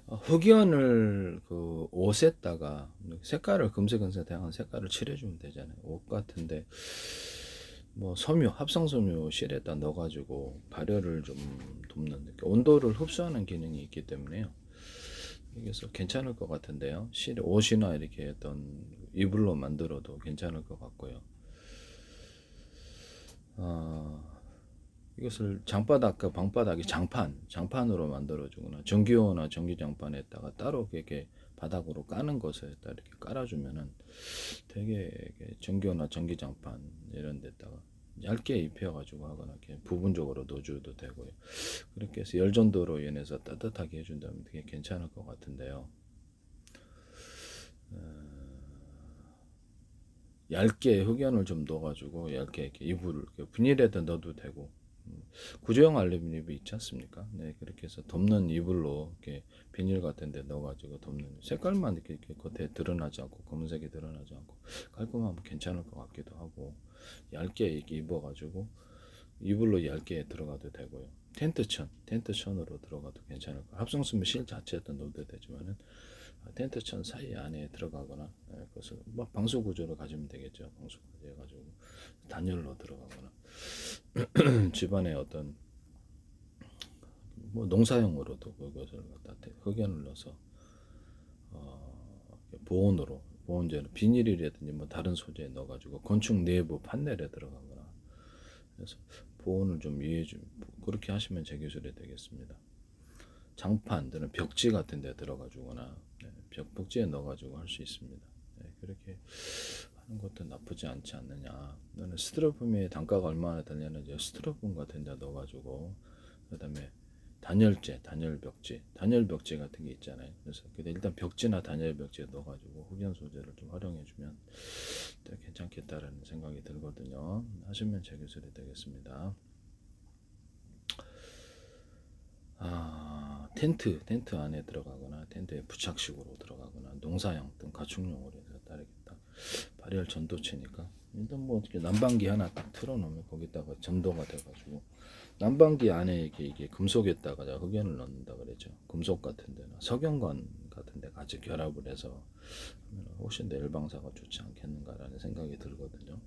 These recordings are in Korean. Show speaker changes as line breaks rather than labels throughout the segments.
흑연을 그 옷에다가 색깔을 금색은색 다양한 색깔을 칠해주면 되잖아요. 옷 같은데 뭐 섬유, 합성 섬유 실에다 넣어가지고 발열을 좀 돕는 온도를 흡수하는 기능이 있기 때문에요. 그래서 괜찮을 것 같은데요. 실 옷이나 이렇게 어떤 이불로 만들어도 괜찮을 것 같고요. 이것을 장바닥, 그 방바닥이 장판으로 만들어주거나 전기요나 전기장판에다가 따로 이렇게 바닥으로 까는 것에다 이렇게 깔아주면은 되게 전기요나 전기장판 이런 데다가 얇게 입혀가지고 하거나 이렇게 부분적으로 넣어줘도 되고요. 그렇게 해서 열전도로 인해서 따뜻하게 해준다면 되게 괜찮을 것 같은데요. 얇게 흑연을 좀 넣어가지고 얇게 이렇게 이불을 비닐에다 넣어도 되고 구조형 알루미늄이 있지 않습니까? 네, 그렇게 해서 덮는 이불로 이렇게 비닐 같은 데 넣어가지고 덮는 색깔만 이렇게 겉에 드러나지 않고 검은색이 드러나지 않고 깔끔하면 괜찮을 것 같기도 하고 얇게 이렇게 입어가지고 이불로 얇게 들어가도 되고요. 텐트천으로 들어가도 괜찮을 것. 합성수면 실 자체에도 넣어도 되지만은 텐트천 사이 안에 들어가거나 그것을 뭐 방수 구조로 가지면 되겠죠. 방수 구조 해가지고 단열로 들어가거나 집안에 어떤 뭐 농사용으로도 그것을 갖다 흑연을 넣어서 보온재로 비닐이라든지 뭐 다른 소재에 넣어가지고 건축 내부 판넬에 들어가거나 그래서 보온을 좀 유의해 좀 그렇게 하시면 제기술이 되겠습니다. 장판 또는 벽지 같은 데 들어가주거나 벽지에 넣어가지고 할 수 있습니다. 그렇게 하는 것도 나쁘지 않지 않느냐. 너는 스티로폼의 단가가 얼마나 되냐는 스티로폼 같은 데 넣어가지고 그 다음에 단열 벽지 같은 게 있잖아요. 그래서 일단 벽지나 단열 벽지에 넣어가지고 흑연 소재를 좀 활용해주면 괜찮겠다라는 생각이 들거든요. 하시면 제기술이 되겠습니다. 텐트 안에 들어가거나 텐트에 부착식으로 들어가거나 농사용 등 가축용으로 해서 따르겠다. 발열 전도체니까 일단 뭐 어떻게 난방기 하나 딱 틀어놓으면 거기다가 전도가 돼가지고 난방기 안에 이게 금속에다가 흑연을 넣는다 그랬죠. 금속 같은 데나 석영관 같은 데 같이 결합을 해서 훨씬 더 열방사가 좋지 않겠는가라는 생각이 들거든요.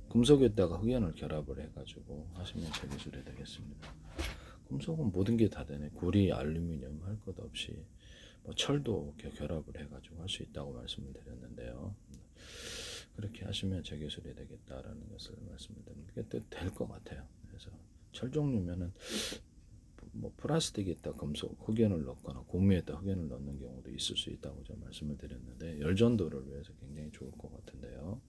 금속에다가 흑연을 결합을 해가지고 하시면 제기술이 되겠습니다. 금속은 모든 게 다 되네. 구리, 알루미늄 할 것 없이 뭐 철도 결합을 해가지고 할 수 있다고 말씀을 드렸는데요. 그렇게 하시면 제기술이 되겠다라는 것을 말씀을 드립니다. 그게 될 것 같아요. 그래서 철 종류면은 뭐 플라스틱에다 금속 흑연을 넣거나 고무에다 흑연을 넣는 경우도 있을 수 있다고 제가 말씀을 드렸는데 열전도를 위해서 굉장히 좋을 것 같은데요.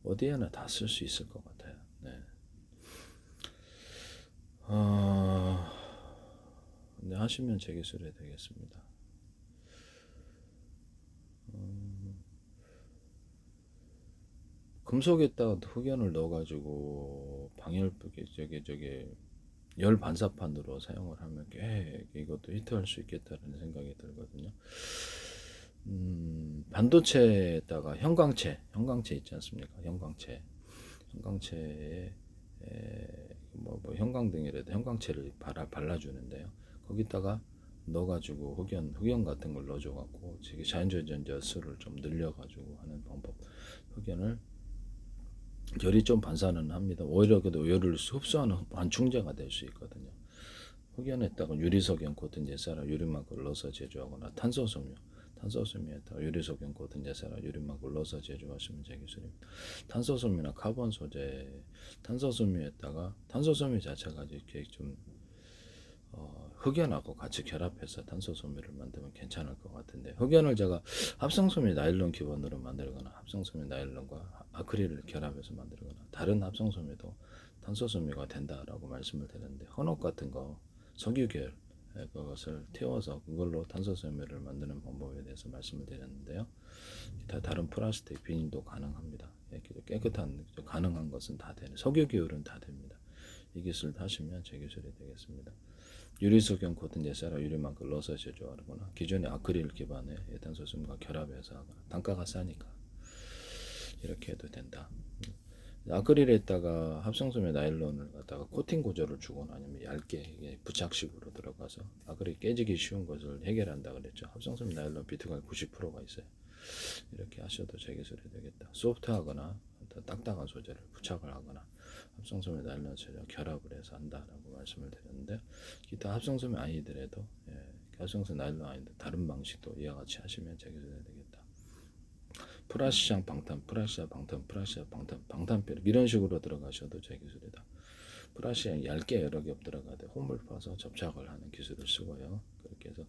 어디에나 다 쓸 수 있을 것 같아요. 네. 네, 하시면 제기술이 되겠습니다. 금속에다가 흑연을 넣어가지고 방열벽에 열 반사판으로 사용을 하면 꽤 이것도 히트할 수 있겠다는 생각이 들거든요. 반도체에다가 형광체 있지 않습니까? 형광체에 뭐 형광등이라도 형광체를 발라주는데요. 거기다가 넣어가지고 흑연 같은 걸 넣어줘갖고 자연조전자수를 좀 늘려가지고 하는 방법. 흑연을 열이 좀 반사는 합니다. 오히려 그래도 열을 흡수하는 환충제가 될 수 있거든요. 흑연에다가 유리석연 코튼 제사라 유리막을 넣어서 제조하거나 탄소섬유에다가 유리석연 코튼 제사라 유리막을 넣어서 제조하시면 제기술입니다. 탄소섬유나 카본 소재, 탄소섬유 자체가 이렇게 좀 흑연하고 같이 결합해서 탄소섬유를 만들면 괜찮을 것 같은데 흑연을 제가 합성섬유 나일론 기본으로 만들거나 합성섬유 나일론과 아크릴을 결합해서 만들거나 다른 합성섬유도 탄소섬유가 된다라고 말씀을 드렸는데 헌옷 같은 거 석유계열 그것을 태워서 그걸로 탄소섬유를 만드는 방법에 대해서 말씀을 드렸는데요. 다른 플라스틱 비닐도 가능합니다. 깨끗한 가능한 것은 다 되는 석유계열은 다 됩니다. 이 기술을 하시면 제 기술이 되겠습니다. 유리석연 코튼 예사라 유리막을 넣어서 제조하거나 기존의 아크릴 기반의 탄소섬유가 결합해서 하거나 단가가 싸니까 이렇게 해도 된다. 아크릴에다가 합성섬유 나일론을 갖다가 코팅 구조를 주거나 아니면 얇게 이게 부착식으로 들어가서 아크릴 깨지기 쉬운 것을 해결한다 그랬죠. 합성섬유 나일론 비트가 90%가 있어요. 이렇게 하셔도 제 기술이 되겠다. 소프트하거나 딱딱한 소재를 부착을 하거나 합성섬유 나일론 소재 결합을 해서 한다라고 말씀을 드렸는데, 기타 합성섬유 아니더라도 합성섬유 나일론 아닌데 다른 방식도 이와 같이 하시면 제 기술이 되겠다. 프라시장 방탄, 프라시아 방탄, 프라시아 방탄, 방탄뼈 이런 식으로 들어가셔도 제 기술이다. 프라시아 얇게 여러 겹 들어가되 홈을 파서 접착을 하는 기술을 쓰고요. 그렇게 해서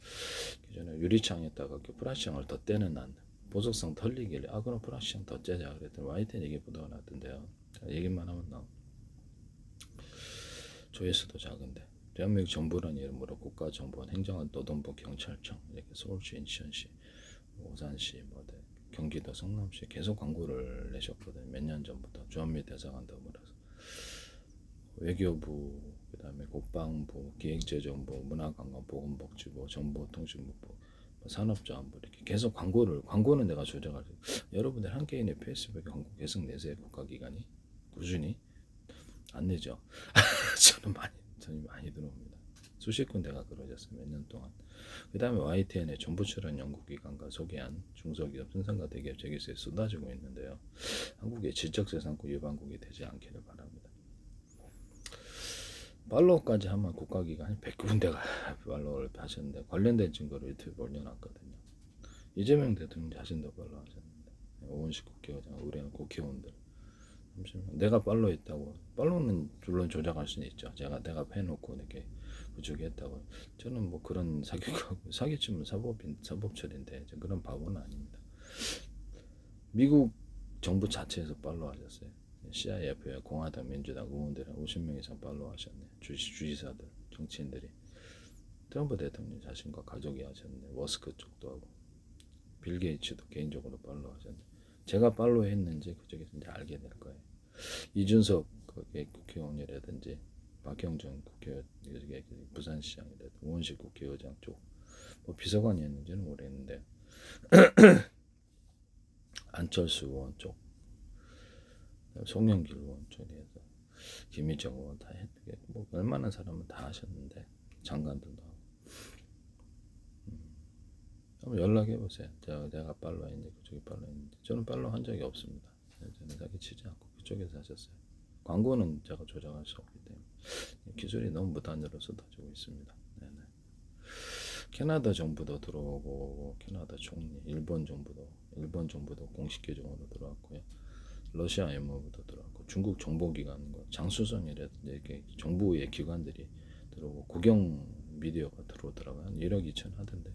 기존에 유리창에다가 프라시장을 더 떼는 한 보석성 털리길래 그럼 프라시장 더 째자 그랬더니 YTN 얘기 보도가 났던데요. 얘기만 하면 나오. 조회수도 작은데 대한민국 정부라는 이름으로 국가정보원, 행정안, 노동부, 경찰청 이렇게 서울시, 인천시, 오산시, 경기도 성남시 계속 광고를 내셨거든요. 몇 년 전부터 주한미 대사관 더불어서 외교부, 그다음에 국방부, 기획재정부, 문화관광보건복지부, 정보통신부, 산업자원부 이렇게 계속 광고는 내가 조작할 여러분들 한 개인의 페이스북에 광고 계속 내세요. 국가기관이 꾸준히 안 내죠. 저는 많이 들어옵니다. 수십 군데가 그러셨어요. 몇 년 동안. 그 다음에 YTN의 정부 출연 연구기관과 소개한 중소기업, 생산과 대기업 재기수에 쏟아지고 있는데요. 한국의 지적재산권 위반국이 되지 않기를 바랍니다. 팔로우까지 하면 국가기관이 100군데가 팔로우를 하셨는데 관련된 증거를 유튜브에 올려놨거든요. 이재명 대통령 자신도 팔로우 하셨는데 오원식 국회의장, 우리는 국회의원들 30명. 내가 팔로우했다고. 팔로우는 물론 조작할 수는 있죠. 내가 해놓고 이렇게 그쪽에 했다고. 저는 뭐 그런 사기치면 사법처리인데 그런 바보는 아닙니다. 미국 정부 자체에서 팔로우 하셨어요. CIF와 공화당, 민주당 의원들은 50명 이상 팔로우 하셨네. 주지사들, 정치인들이. 트럼프 대통령 자신과 가족이 하셨네. 워스크 쪽도 하고. 빌 게이츠도 개인적으로 팔로우 하셨네. 제가 팔로우 했는지 그쪽에서 이제 알게 될 거예요. 이준석 국회의원이라든지 박형준 부산시장이라든지 우원식 국회의장 쪽 비서관이었는지는 모르겠는데 안철수 의원 쪽, 송영길 의원 쪽에서 김희정 의원 다 했게 얼마나 사람은 다 하셨는데 장관들도 하고. 한번 연락해 보세요. 제가 팔로우 했는지 그쪽이 팔로우 했는지. 저는 팔로우 한 적이 없습니다. 저는 사기치지 않고 그쪽에서 하셨어요. 광고는 제가 조작할 수 없기 때문에 기술이 너무 무단으로 쏟아지고 있습니다. 네네. 캐나다 정부도 들어오고 캐나다 총리, 일본 정부도 공식 계정으로 들어왔고요. 러시아 외무부도 들어왔고 중국 정보기관과 장수성이라든지 이렇게 정부의 기관들이 들어오고 국영 미디어가 들어오더라고요. 1억 2천 하던데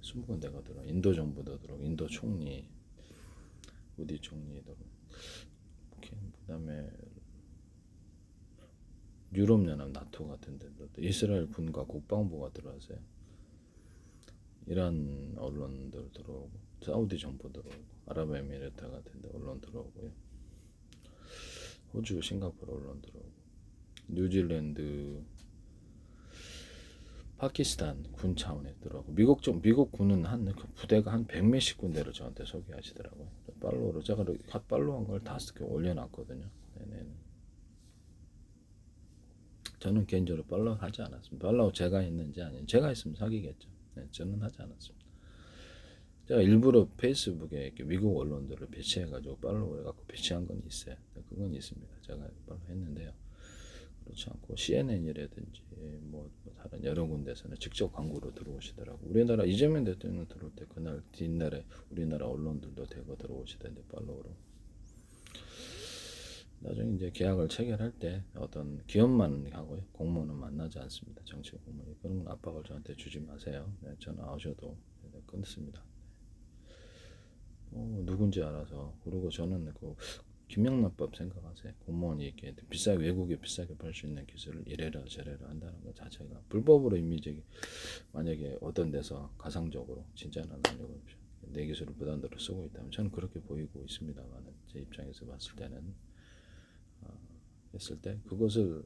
20군데가 들어. 인도 정부도 들어오고 인도 총리, 우디 총리도 그다음에 유럽연합 나토 같은 데도 이스라엘 군과 국방부가 들어왔어요. 이란 언론들 들어오고 사우디 정부 들어오고 아랍에미레트 같은 데 언론 들어오고요. 호주, 싱가포르 언론 들어오고 뉴질랜드, 파키스탄 군 차원에 들어오고 미국 군은 부대가 한 100몇십 군데를 저한테 소개하시더라고요. 팔로우로 제가 팔로우한 걸 다 올려놨거든요. 네네. 저는 개인적으로 팔로우 하지 않았습니다. 팔로우 제가 했는지 아니면 제가 했으면 사기겠죠. 네, 저는 하지 않았습니다. 제가 일부러 페이스북에 이렇게 미국 언론들을 배치해가지고 팔로우 해갖고 배치한 건 있어요. 그건 있습니다. 제가 팔로우 했는데요. 그렇지 않고 CNN이라든지 다른 여러 군데서는 직접 광고로 들어오시더라고. 우리나라 이재명 대통령 들어올 때 그날 뒷날에 우리나라 언론들도 대거 들어오시던데 팔로우로. 나중에 이제 계약을 체결할 때 어떤 기업만 하고요. 공무원은 만나지 않습니다. 정치 공무원. 그런 건 압박을 저한테 주지 마세요. 네, 전화 오셔도 끊습니다. 누군지 알아서. 그리고 저는 김영란법 생각하세요. 공무원이 이렇게 외국에 비싸게 팔 수 있는 기술을 이래라 저래라 한다는 것 자체가 불법으로 임의적이 만약에 어떤 데서 가상적으로 진짜는 아니고 내 기술을 무단으로 쓰고 있다면 저는 그렇게 보이고 있습니다만 제 입장에서 봤을 때는 했을 때 그것을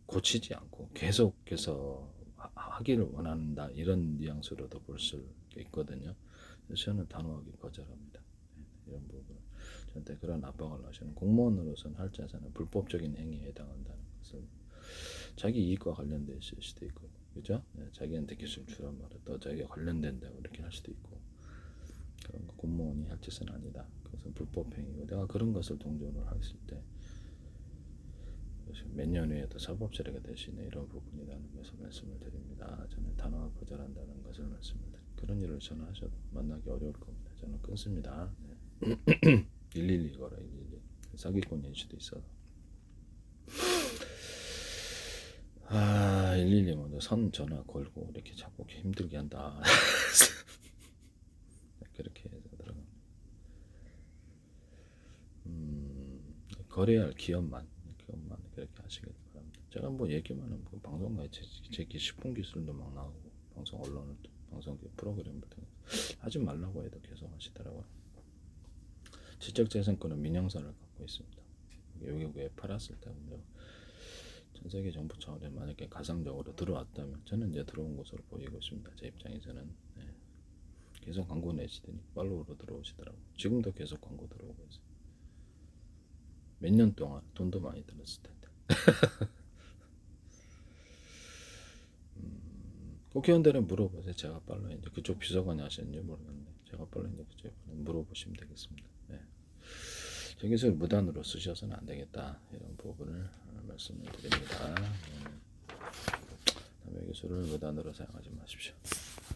고치지 않고 계속해서 하기를 원한다 이런 뉘앙스로도 볼 수 있거든요. 그래서 저는 단호하게 거절합니다. 이런 부분은 저한테 그런 압박을 하시는 공무원으로서는 할 자세는 불법적인 행위에 해당한다는 것을 자기 이익과 관련돼 있을 수도 있고, 그죠? 네, 자기한테 기술 주란 말이야. 또 자기가 관련된다고 이렇게 할 수도 있고, 그런 거 공무원이 할 짓은 아니다. 그것은 불법 행위고, 내가 그런 것을 동조를 했을 때 몇 년 후에도 사법 처리가 될 수 있는 이런 부분이라는 것을 말씀을 드립니다. 저는 단호하게 거절한다는 것을 말씀을 드립니다. 그런 일을 전화하셔도 만나기 어려울 겁니다. 저는 끊습니다. 네. 112 걸어 112. 사기꾼일 수도 있어서. 112 먼저 선 전화 걸고 이렇게 자꾸 힘들게 한다. 그렇게 해서 들어가. 거래할 기업만 그렇게 하시길 바랍니다. 제가 뭐 얘기만 하면 방송가에 제 식품 기술도 막 나오고 방송 언론은 방송 프로그램부터 하지 말라고 해도 계속 하시더라고요. 지적재산권은 민영사를 갖고 있습니다. 외국에 팔았을 때 전 세계 정부 차원에 만약에 가상적으로 들어왔다면 저는 이제 들어온 것으로 보이고 있습니다. 제 입장에서는. 네. 계속 광고 내시더니 팔로우로 들어오시더라고요. 지금도 계속 광고 들어오고 있어요. 몇 년 동안 돈도 많이 들었을 텐데. 국회의원들은 물어보세요. 제가 빨로 이제 그쪽 비서관이 하시는지 모르겠는데 제가 빨로 이제 그쪽 물어보시면 되겠습니다. 네. 제 기술 무단으로 쓰셔서는 안 되겠다, 이런 부분을 말씀을 드립니다. 남의 기술을 무단으로 사용하지 마십시오.